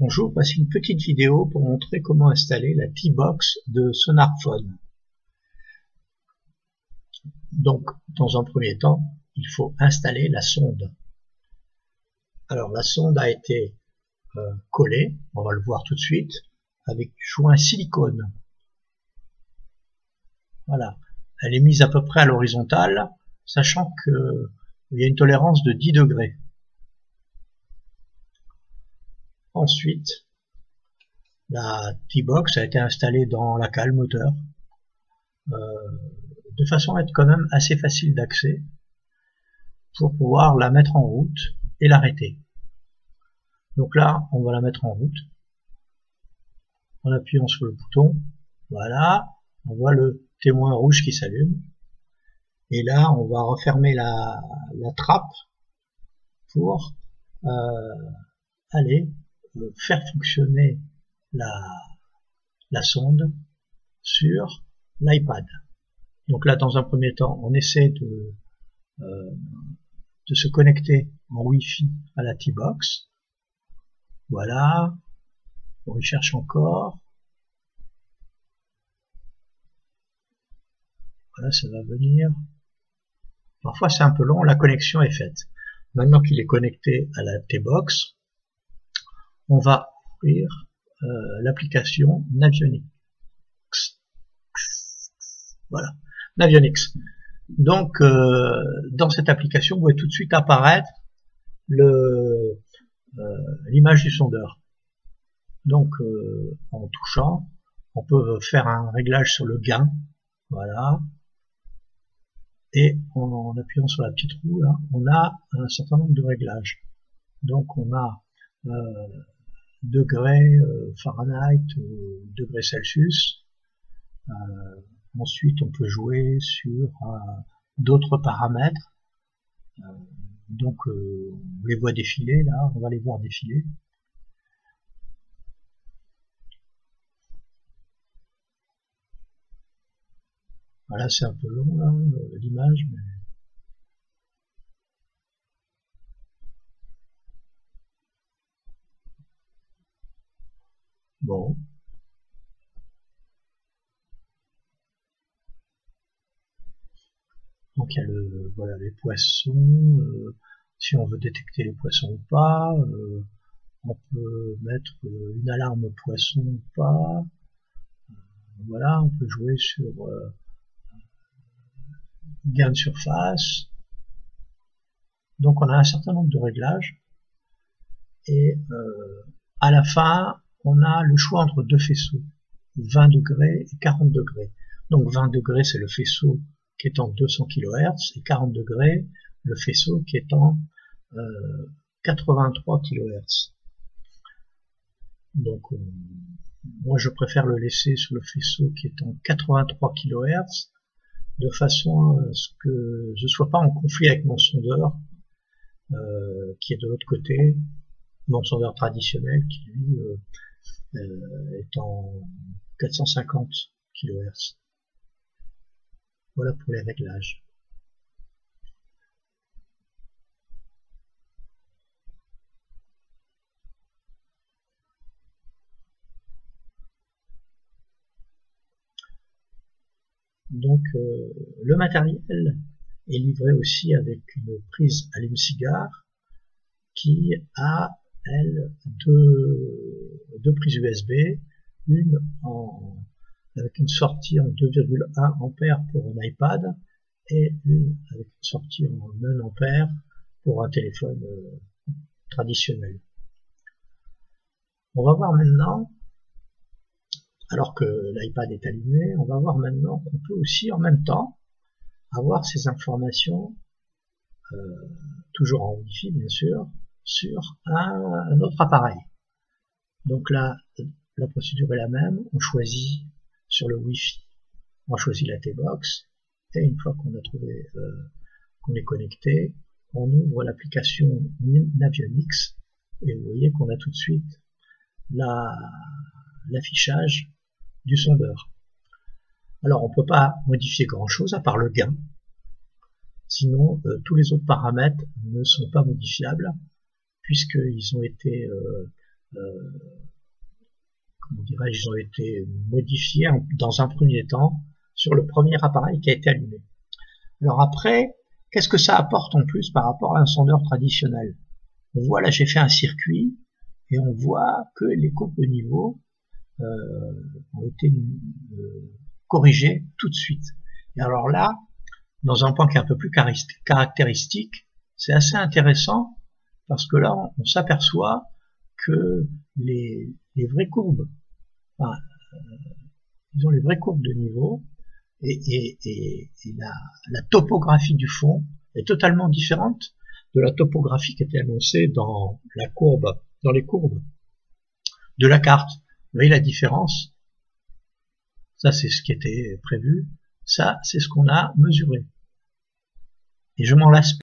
Bonjour, voici une petite vidéo pour montrer comment installer la T-Box de Sonarphone. Donc, dans un premier temps, il faut installer la sonde. Alors, la sonde a été collée, on va le voir tout de suite, avec du joint silicone. Voilà, elle est mise à peu près à l'horizontale, sachant qu'il y a une tolérance de 10 degrés. Ensuite, la T-Box a été installée dans la cale moteur, de façon à être quand même assez facile d'accès pour pouvoir la mettre en route et l'arrêter. Donc là, on va la mettre en route en appuyant sur le bouton. Voilà, on voit le témoin rouge qui s'allume. Et là, on va refermer la trappe pour aller faire fonctionner la sonde sur l'iPad. Donc là, dans un premier temps, on essaie de se connecter en Wi-Fi à la T-Box. Voilà. On y cherche encore. Voilà, ça va venir. Parfois, c'est un peu long. La connexion est faite. Maintenant qu'il est connecté à la T-Box, on va ouvrir l'application Navionics. Voilà, Navionics. Donc, dans cette application, vous voyez tout de suite apparaître l'image du sondeur. Donc, en touchant, on peut faire un réglage sur le gain. Voilà. Et en appuyant sur la petite roue, là, on a un certain nombre de réglages. Donc, on a degrés Fahrenheit ou degrés Celsius. Ensuite, on peut jouer sur d'autres paramètres. Donc, on les voit défiler, là, on va les voir défiler. Voilà, c'est un peu long, là, l'image, mais... Bon. Donc il y a voilà, les poissons, si on veut détecter les poissons ou pas, on peut mettre une alarme poisson ou pas, voilà, on peut jouer sur gain de surface. Donc on a un certain nombre de réglages, et à la fin, on a le choix entre deux faisceaux, 20 degrés et 40 degrés. Donc 20 degrés, c'est le faisceau qui est en 200 kHz, et 40 degrés, le faisceau qui est en 83 kHz. Donc, moi je préfère le laisser sur le faisceau qui est en 83 kHz, de façon à ce que je ne sois pas en conflit avec mon sondeur, qui est de l'autre côté, mon sondeur traditionnel, qui lui est en 450 kHz. Voilà pour les réglages. Donc le matériel est livré aussi avec une prise allume-cigare qui a, elle, deux prises USB, une avec une sortie en 2,1 ampères pour un iPad et une avec une sortie en 1 ampère pour un téléphone traditionnel. On va voir maintenant, alors que l'iPad est allumé, on va voir maintenant qu'on peut aussi en même temps avoir ces informations, toujours en Wi-Fi bien sûr, sur un autre appareil. Donc là, la procédure est la même, on choisit sur le Wi-Fi, on choisit la T-Box, et une fois qu'on a trouvé qu'on est connecté, on ouvre l'application Navionics, et vous voyez qu'on a tout de suite l'affichage du sondeur. Alors on ne peut pas modifier grand chose à part le gain, sinon tous les autres paramètres ne sont pas modifiables puisqu'ils ont été dirais-je, ils ont été modifiés dans un premier temps sur le premier appareil qui a été allumé. Alors après, qu'est-ce que ça apporte en plus par rapport à un sondeur traditionnel? On voit là, j'ai fait un circuit et on voit que les courbes de niveau ont été corrigées tout de suite. Et alors là, dans un point qui est un peu plus caractéristique, c'est assez intéressant parce que là, on s'aperçoit que les vraies courbes, enfin, disons les vraies courbes de niveau et la topographie du fond est totalement différente de la topographie qui était annoncée dans les courbes de la carte. Vous voyez la différence? Ça, c'est ce qui était prévu. Ça, c'est ce qu'on a mesuré. Et je m'en lasse